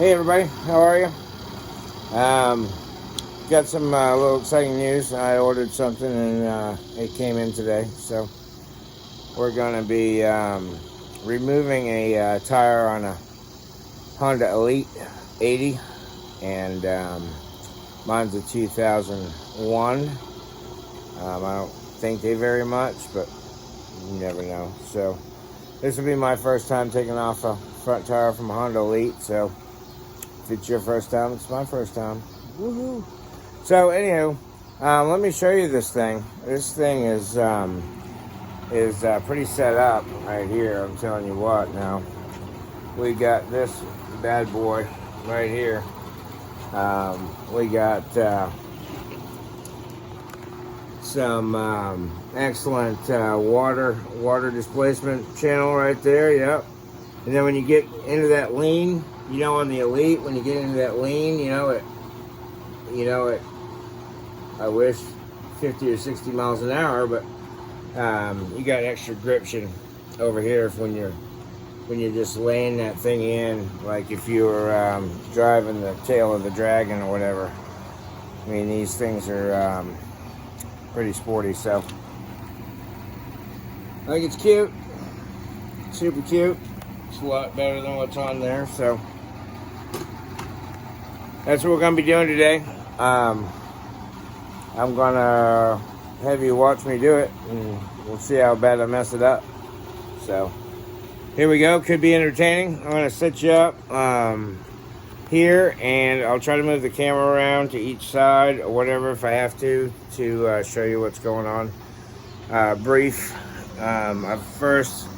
Hey everybody, how are you? Got some little exciting news. I ordered something and it came in today. So we're going to be removing a tire on a Honda Elite 80, and mine's a 2001. I don't think they vary much, but you never know. So this will be my first time taking off a front tire from a Honda Elite. So if it's your first time, it's my first time. Woohoo! So, anywho, let me show you this thing. This thing is pretty set up right here. I'm telling you what. Now, we got this bad boy right here. We got some excellent water displacement channel right there. Yep. And then when you get into that lean, you know, on the Elite, when you get into that lean, you know it. I wish 50 or 60 miles an hour, but you got extra gription over here when you're just laying that thing in, like if you were driving the tail of the dragon or whatever. I mean, these things are pretty sporty, so I think it's cute, super cute. It's a lot better than what's on there, so that's what we're going to be doing today. I'm going to have you watch me do it, and we'll see how bad I mess it up. So, here we go. Could be entertaining. I'm going to set you up here, and I'll try to move the camera around to each side or whatever if I have to show you what's going on. Brief. First,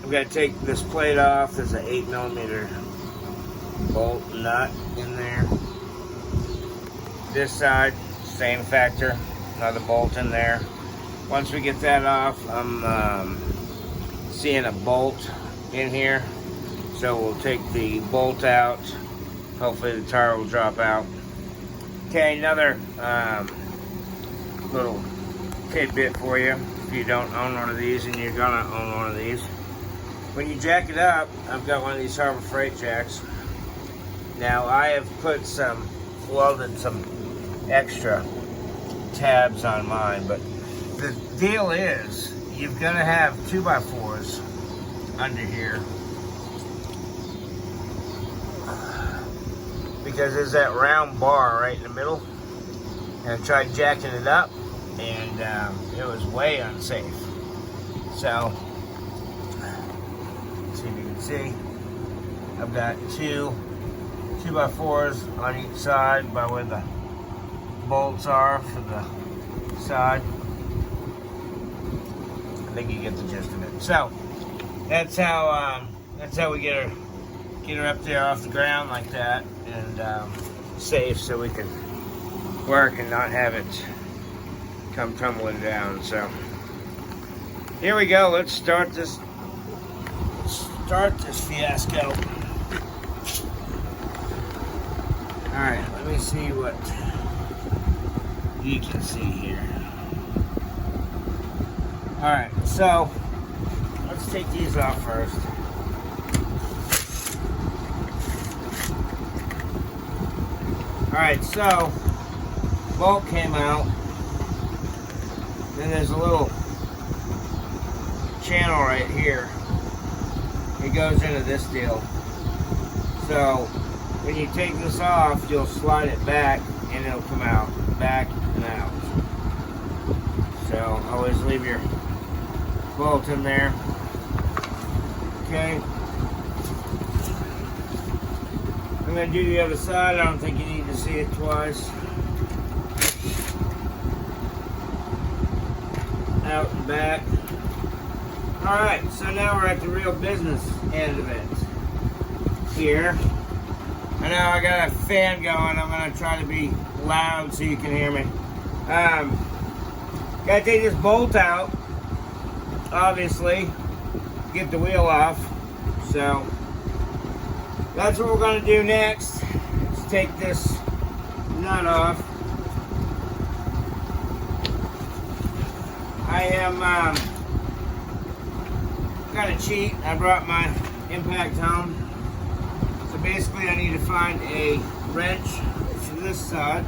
I'm going to take this plate off. There's an 8mm bolt nut in there. This side, same factor, another bolt in there. Once we get that off, I'm seeing a bolt in here, so we'll take the bolt out. Hopefully the tire will drop out. Okay, another little tidbit for you if you don't own one of these, and you're gonna own one of these. When you jack it up, I've got one of these Harbor Freight jacks. Now I have welded some extra tabs on mine, but the deal is you've got to have 2x4s under here, because there's that round bar right in the middle, and I tried jacking it up and it was way unsafe. So let's see if you can see, I've got 2x4s on each side by where the bolts are for the side. I think you get the gist of it. So that's how we get her up there off the ground like that, and safe, so we can work and not have it come tumbling down. So here we go. Let's start this fiasco. Alright, let me see what you can see here. Alright, so let's take these off first. Alright, so bolt came out. Then there's a little channel right here. It goes into this deal. So when you take this off, you'll slide it back and it'll come out, back and out. So always leave your bolt in there. Okay. I'm going to do the other side. I don't think you need to see it twice. Out and back. Alright, so now we're at the real business end of it. Here. I know I got a fan going. I'm going to try to be loud so you can hear me. Got to take this bolt out, obviously, get the wheel off. So that's what we're going to do next. Let's take this nut off. I am gonna cheat. I brought my impact home. basically I need to find a wrench for this side.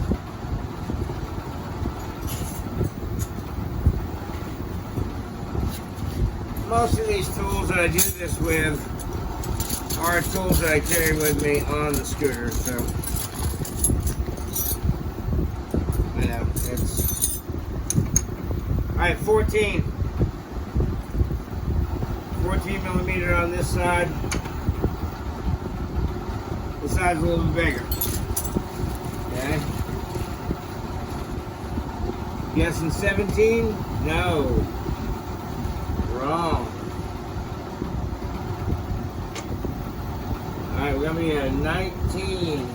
Most of these tools that I do this with are tools that I carry with me on the scooter, so you know, it's alright. 14 millimeter on this side. This side's a little bit bigger. Okay. Guessing 17? No. Wrong. Alright, we're gonna be at 19.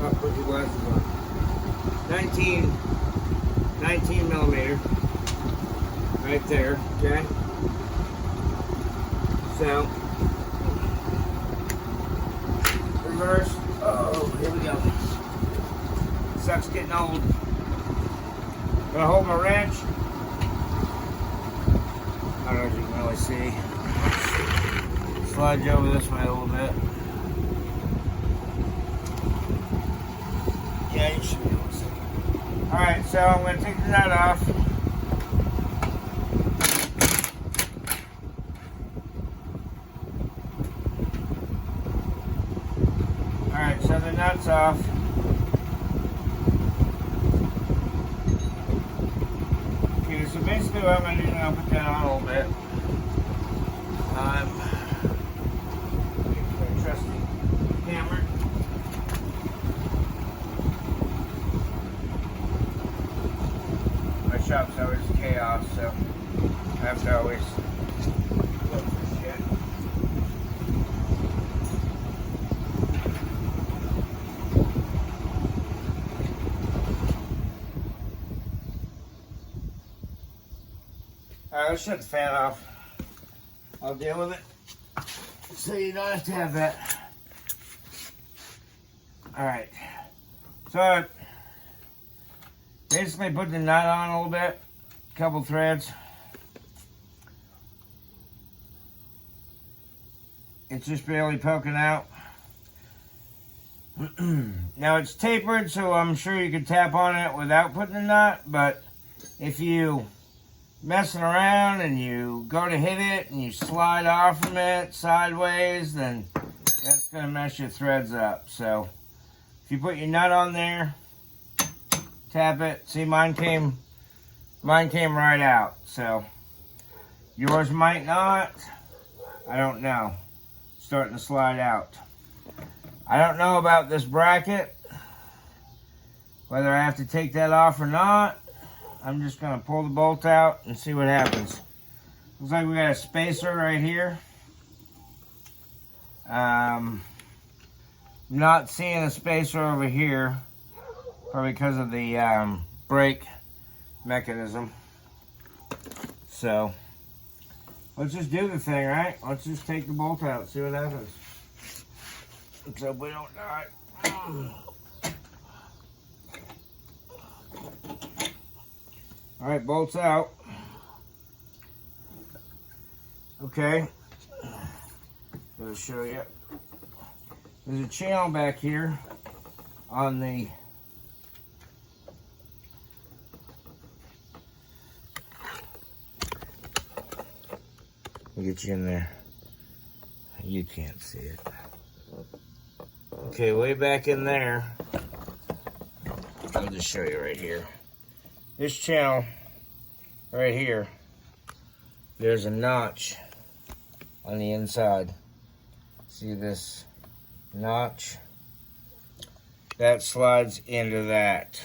Oh, put your glasses on. 19 millimeter. Right there, okay? So, reverse. Oh, here we go. Sucks getting old. Gonna hold my wrench. I don't know if you can really see. Slide you over this way a little bit. Yeah, you should be able to see. Alright, so I'm gonna take the nut off. Alright, so the nut's off. Okay, so basically what I'm going to do is I'll put that on a little bit. Get a trusty hammer. My shop's always chaos, so I have to always look for shit. Alright, let's shut the fan off. I'll deal with it. So you don't have to have that. Alright. So I basically put the nut on a little bit. A couple threads. It's just barely poking out. Now it's tapered, so I'm sure you could tap on it without putting the nut, but if you messing around and you go to hit it and you slide off from it sideways, then that's going to mess your threads up. So if you put your nut on there, tap it. See, mine came right out. So yours might not. I don't know. It's starting to slide out. I don't know about this bracket, whether I have to take that off or not. I'm just going to pull the bolt out and see what happens. Looks like we got a spacer right here. Not seeing a spacer over here, probably because of the brake mechanism. So, let's just do the thing, right? Let's just take the bolt out, see what happens. Let's hope we don't die. Alright, bolts out. Okay. I'll show you. There's a channel back here on the I'll get you in there. You can't see it. Okay, way back in there. I'll just show you right here. This channel right here, there's a notch on the inside. See this notch? That slides into that.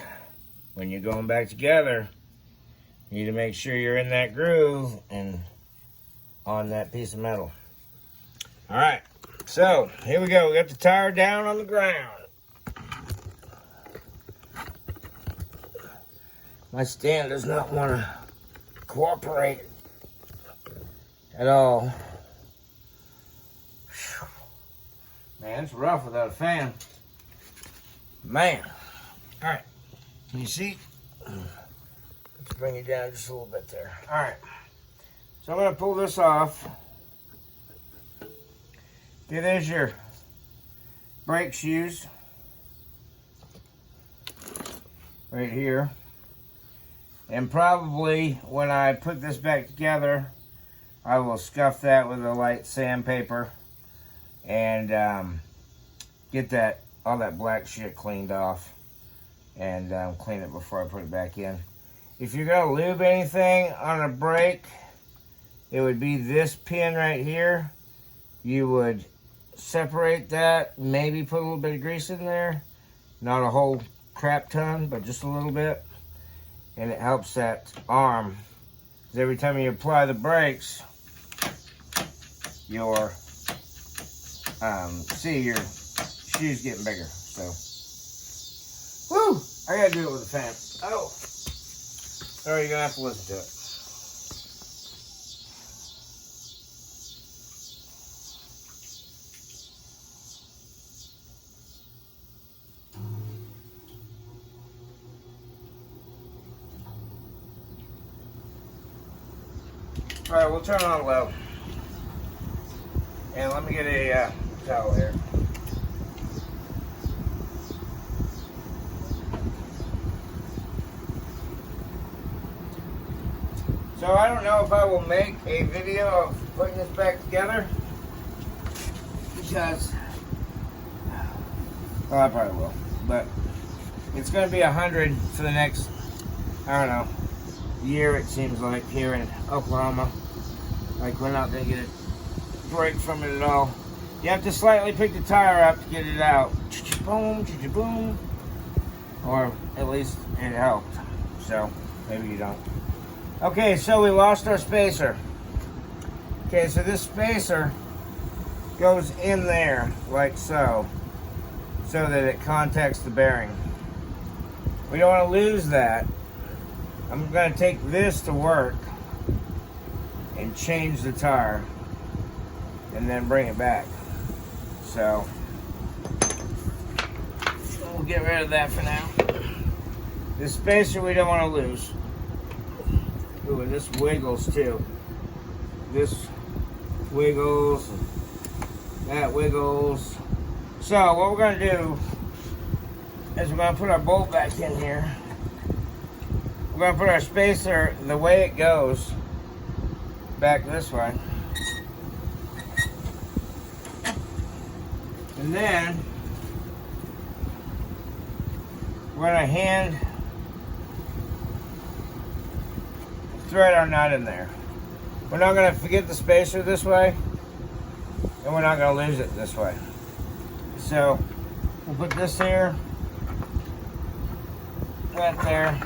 When you're going back together, you need to make sure you're in that groove and on that piece of metal. All right, so here we go. We got the tire down on the ground. My stand does not want to cooperate at all. Man, it's rough without a fan. Man. All right. Can you see? Let's bring you down just a little bit there. All right. So I'm going to pull this off. Okay, there's your brake shoes. Right here. And probably when I put this back together, I will scuff that with a light sandpaper and get all that black shit cleaned off and clean it before I put it back in. If you're going to lube anything on a brake, it would be this pin right here. You would separate that, maybe put a little bit of grease in there. Not a whole crap ton, but just a little bit. And it helps that arm. Because every time you apply the brakes, your your shoes getting bigger. So, woo! I gotta do it with a fan. Oh, sorry, you're gonna have to listen to it. All right, we'll turn it on low. And let me get a towel here. So I don't know if I will make a video of putting this back together. Because, well, I probably will. But it's going to be 100 for the next, I don't know, year it seems like here in Oklahoma. Like we're not going to get a break from it at all. You have to slightly pick the tire up to get it out. Boom, boom. Or at least it helped. So maybe you don't. Okay, so we lost our spacer. Okay, so this spacer goes in there like so that it contacts the bearing. We don't want to lose that. I'm going to take this to work and change the tire and then bring it back. So we'll get rid of that for now. This spacer we don't want to lose. Ooh, and this wiggles too. This wiggles, that wiggles. So what we're going to do is we're going to put our bolt back in here. We're going to put our spacer the way it goes back this way. And then we're going to hand thread our nut in there. We're not going to forget the spacer this way, and we're not going to lose it this way. So we'll put this here, right there.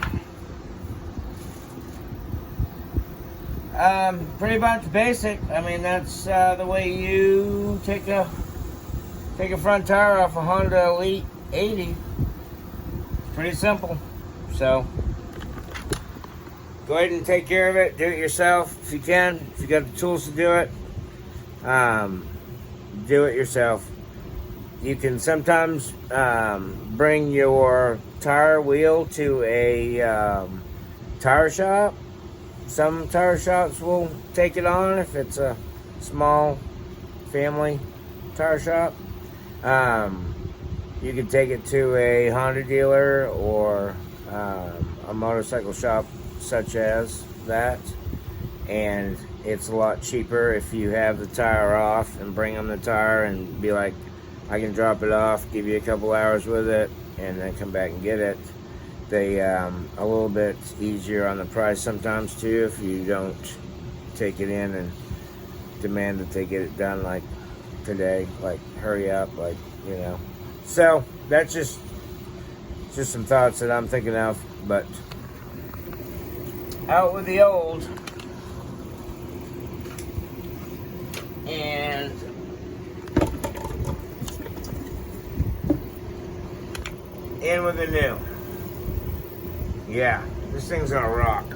Pretty much basic. I mean, that's the way you take a front tire off a Honda Elite 80. It's pretty simple. So go ahead and take care of it. Do it yourself if you can. If you got the tools to do it, do it yourself. You can sometimes bring your tire wheel to a tire shop. Some tire shops will take it on if it's a small family tire shop. You can take it to a Honda dealer or a motorcycle shop such as that, and it's a lot cheaper if you have the tire off and bring them the tire and be like, I can drop it off, give you a couple hours with it, and then come back and get it. They a little bit easier on the price sometimes too if you don't take it in and demand that they get it done like today, like hurry up, like, you know. So that's just some thoughts that I'm thinking of, but out with the old and in with the new. Yeah, this thing's gonna rock.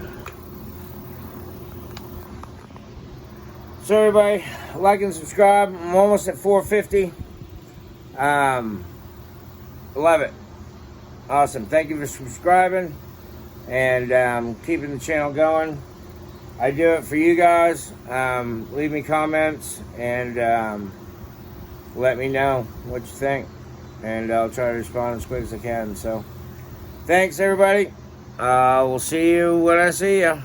So everybody, like and subscribe. I'm almost at 450. Love it. Awesome. Thank you for subscribing. and keeping the channel going. I do it for you guys. Leave me comments and let me know what you think, and I'll try to respond as quick as I can. So thanks, everybody. We'll see you when I see you.